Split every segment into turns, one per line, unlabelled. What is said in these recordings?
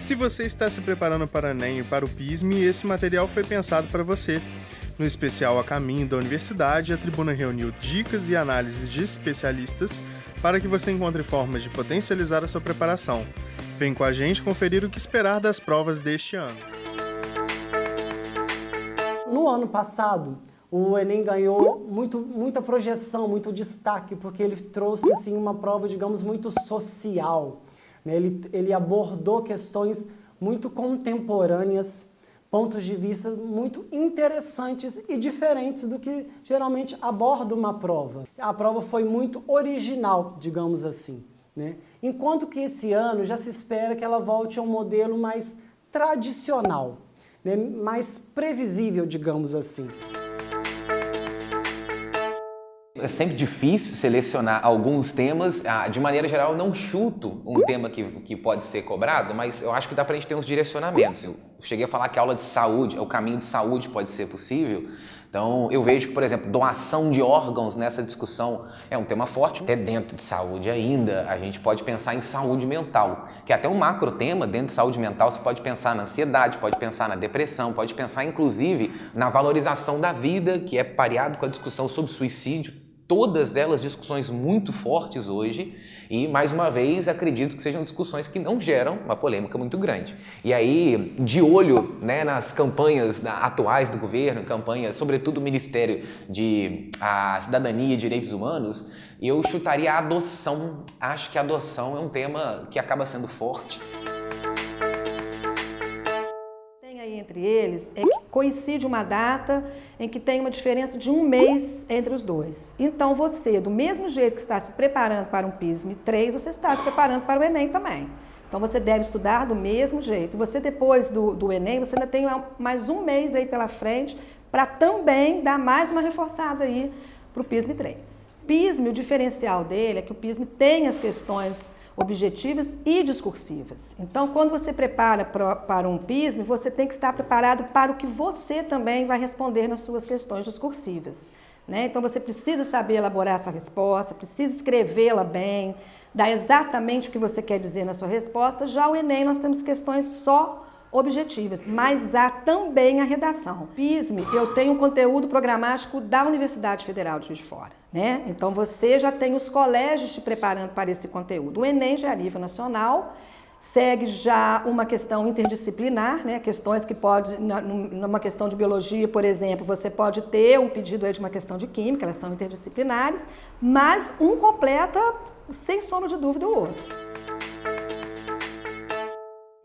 Se você está se preparando para o Enem e para o PISME, esse material foi pensado para você. No especial A Caminho da Universidade, a tribuna reuniu dicas e análises de especialistas para que você encontre formas de potencializar a sua preparação. Vem com a gente conferir o que esperar das provas deste ano.
No ano passado, o Enem ganhou muita projeção, muito destaque, porque ele trouxe assim, uma prova, digamos, muito social. Ele abordou questões muito contemporâneas, pontos de vista muito interessantes e diferentes do que geralmente aborda uma prova. A prova foi muito original, digamos assim, né? Enquanto que esse ano já se espera que ela volte a um modelo mais tradicional, né? Mais previsível, digamos assim.
É sempre difícil selecionar alguns temas. De maneira geral, eu não chuto um tema que pode ser cobrado, mas eu acho que dá pra gente ter uns direcionamentos. Eu cheguei a falar que a aula de saúde, o caminho de saúde pode ser possível. Então, eu vejo que, por exemplo, doação de órgãos nessa discussão é um tema forte. Até dentro de saúde ainda, a gente pode pensar em saúde mental, que é até um macro tema. Dentro de saúde mental, você pode pensar na ansiedade, pode pensar na depressão, pode pensar, inclusive, na valorização da vida, que é pareado com a discussão sobre suicídio. Todas elas discussões muito fortes hoje e, mais uma vez, acredito que sejam discussões que não geram uma polêmica muito grande. E aí, de olho, né, nas campanhas atuais do governo, campanhas, sobretudo do Ministério de Cidadania e Direitos Humanos, eu chutaria a adoção. Acho que a adoção é um tema que acaba sendo forte.
Entre eles é que coincide uma data em que tem uma diferença de 1 mês entre os dois. Então você, do mesmo jeito que está se preparando para um PISME 3, você está se preparando para o Enem também. Então você deve estudar do mesmo jeito. Você depois do Enem, você ainda tem mais 1 mês aí pela frente para também dar mais uma reforçada aí para o PISME 3. PISME, o diferencial dele é que o PISME tem as questões objetivas e discursivas. Então, quando você prepara para um PISME, você tem que estar preparado para o que você também vai responder nas suas questões discursivas, né? Então, você precisa saber elaborar a sua resposta, precisa escrevê-la bem, dar exatamente o que você quer dizer na sua resposta. Já o Enem, nós temos questões só objetivas, mas há também a redação. PISME, eu tenho um conteúdo programático da Universidade Federal de Juiz de Fora, né? Então você já tem os colégios te preparando para esse conteúdo. O Enem já é a nível nacional, segue já uma questão interdisciplinar, né? Questões que pode, numa questão de biologia, por exemplo, você pode ter um pedido aí de uma questão de química, elas são interdisciplinares, mas um completa, sem sombra de dúvida, o outro.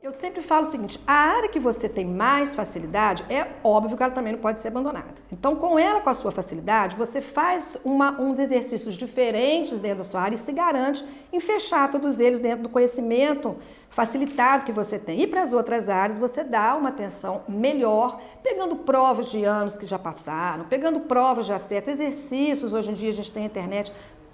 Eu sempre falo o seguinte, a área que você tem mais facilidade, é óbvio que ela também não pode ser abandonada. Então, com ela, com a sua facilidade, você faz uns exercícios diferentes dentro da sua área e se garante em fechar todos eles dentro do conhecimento facilitado que você tem. E para as outras áreas, você dá uma atenção melhor, pegando provas de anos que já passaram, pegando provas já certas, exercícios, hoje em dia a gente tem a internet,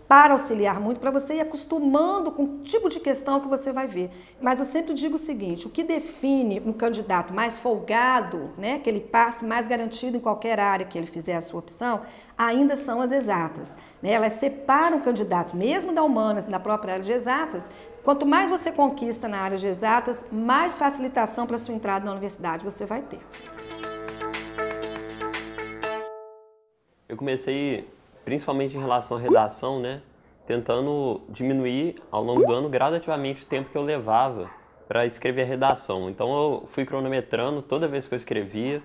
para auxiliar muito, para você ir acostumando com o tipo de questão que você vai ver. Mas eu sempre digo o seguinte, o que define um candidato mais folgado, né, que ele passe mais garantido em qualquer área que ele fizer a sua opção, ainda são as exatas, né? Elas separam candidatos, mesmo da humanas e da própria área de exatas. Quanto mais você conquista na área de exatas, mais facilitação para a sua entrada na universidade você vai ter.
Eu comecei principalmente em relação à redação, né, tentando diminuir ao longo do ano gradativamente o tempo que eu levava para escrever a redação. Então eu fui cronometrando toda vez que eu escrevia.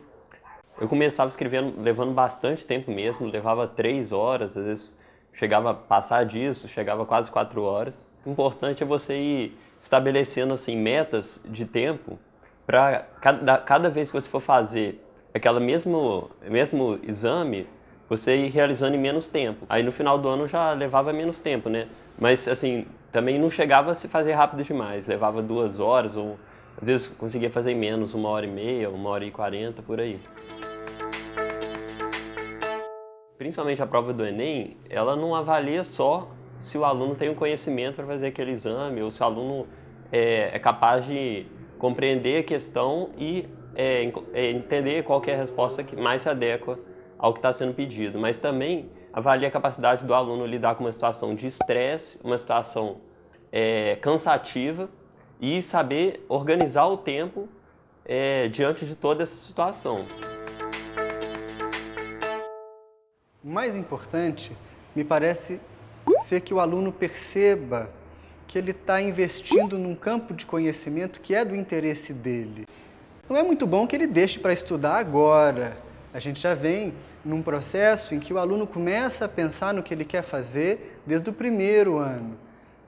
Eu começava escrevendo, levando bastante tempo mesmo, levava 3 horas, às vezes chegava a passar disso, chegava quase 4 horas. O importante é você ir estabelecendo assim, metas de tempo para cada vez que você for fazer aquele mesmo exame, você ir realizando em menos tempo. Aí no final do ano já levava menos tempo, né? Mas assim, também não chegava a se fazer rápido demais. Levava 2 horas ou às vezes conseguia fazer em menos, 1h30, 1h40, por aí. Principalmente a prova do Enem, ela não avalia só se o aluno tem um conhecimento para fazer aquele exame ou se o aluno é capaz de compreender a questão e entender qual que é a resposta que mais se adequa ao que está sendo pedido, mas também avalia a capacidade do aluno lidar com uma situação de estresse, uma situação cansativa e saber organizar o tempo diante de toda essa situação.
O mais importante, me parece ser que o aluno perceba que ele está investindo num campo de conhecimento que é do interesse dele. Não é muito bom que ele deixe para estudar agora. A gente já vem num processo em que o aluno começa a pensar no que ele quer fazer desde o primeiro ano,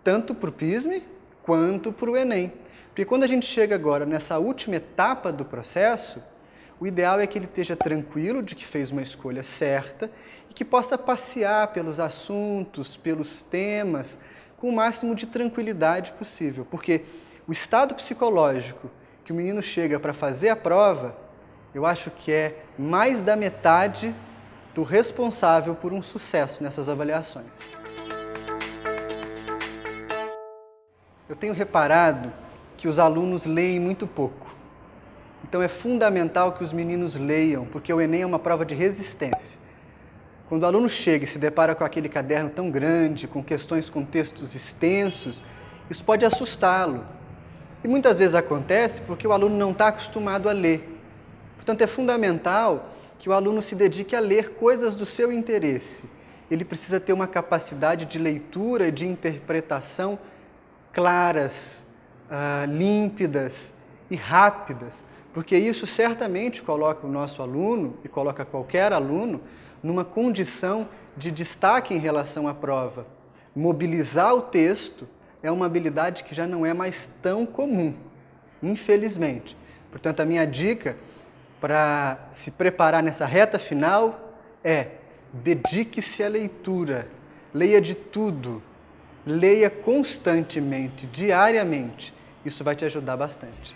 tanto para o PISM quanto para o Enem. Porque quando a gente chega agora nessa última etapa do processo, o ideal é que ele esteja tranquilo de que fez uma escolha certa e que possa passear pelos assuntos, pelos temas, com o máximo de tranquilidade possível. Porque o estado psicológico que o menino chega para fazer a prova, eu acho que é mais da metade do responsável por um sucesso nessas avaliações. Eu tenho reparado que os alunos leem muito pouco. Então é fundamental que os meninos leiam, porque o Enem é uma prova de resistência. Quando o aluno chega e se depara com aquele caderno tão grande, com questões com textos extensos, isso pode assustá-lo. E muitas vezes acontece porque o aluno não está acostumado a ler. Portanto, é fundamental que o aluno se dedique a ler coisas do seu interesse. Ele precisa ter uma capacidade de leitura e de interpretação claras, límpidas e rápidas, porque isso certamente coloca o nosso aluno, e coloca qualquer aluno, numa condição de destaque em relação à prova. Mobilizar o texto é uma habilidade que já não é mais tão comum, infelizmente. Portanto, a minha dica para se preparar nessa reta final é: dedique-se à leitura, leia de tudo, leia constantemente, diariamente. Isso vai te ajudar bastante.